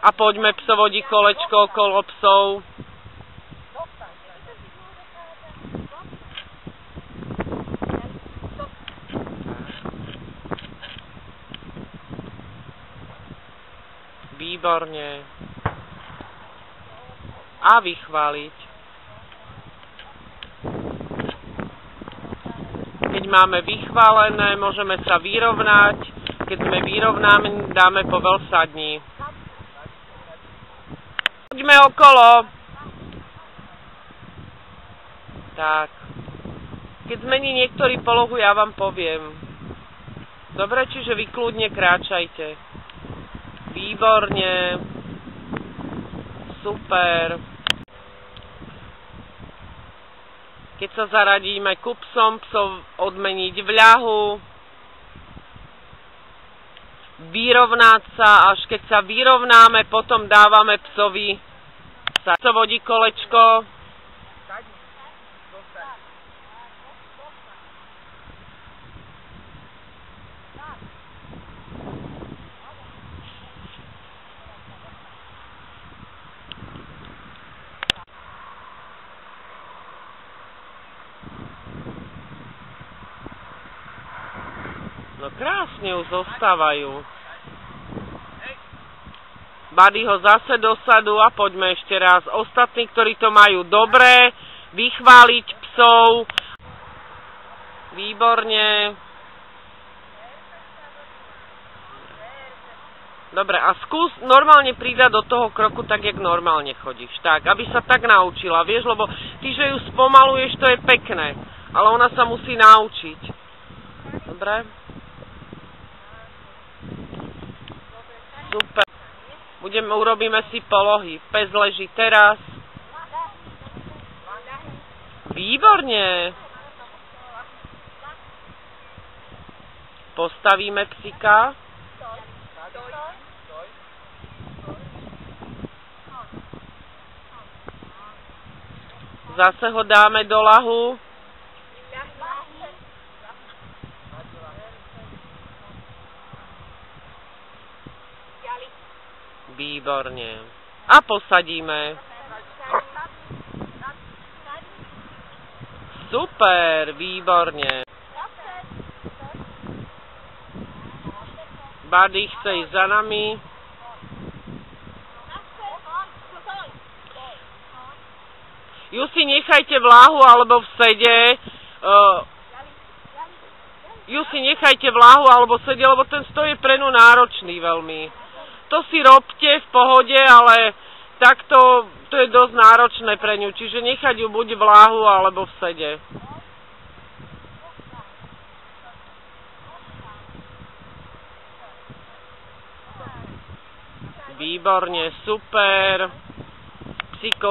A poďme psovodí kolečko okolo psov. Výborne. A vychváliť. Keď máme vychválené, môžeme sa vyrovnať. Keď sme vyrovnáme, dáme povel sadni. Poďme okolo. Tak. Keď zmení niektorý polohu, ja vám poviem. Dobre, čiže vy kľudne kráčajte. Výborne. Super. Keď sa zaradíme ku psom, psov odmeniť v ľahu. Vyrovnať sa, až keď sa vyrovnáme, potom dávame psovi psovodí kolečko. No krásne už zostávajú. Buddy ho zase dosadu a poďme ešte raz. Ostatní, ktorí to majú dobre, vychváliť psov. Výborne. Dobre, a skús normálne pridať do toho kroku tak, jak normálne chodíš. Tak, aby sa tak naučila, vieš, lebo ty, že ju spomaluješ, to je pekné. Ale ona sa musí naučiť. Dobre? Super. Urobíme si polohy. Pes leží teraz. Výborne. Postavíme psika. Zase ho dáme do lahu. Výborne. A posadíme. Super, výborne. Buddy chce ísť za nami. Ju si nechajte v lahu alebo v sede. Ju si nechajte v lahu alebo v sede, lebo ten stoj je pre ňu náročný veľmi. To si robte v pohode, ale takto to je dosť náročné pre ňu. Čiže nechať ju buď v lahu alebo v sede. Výborne, super. Psíko.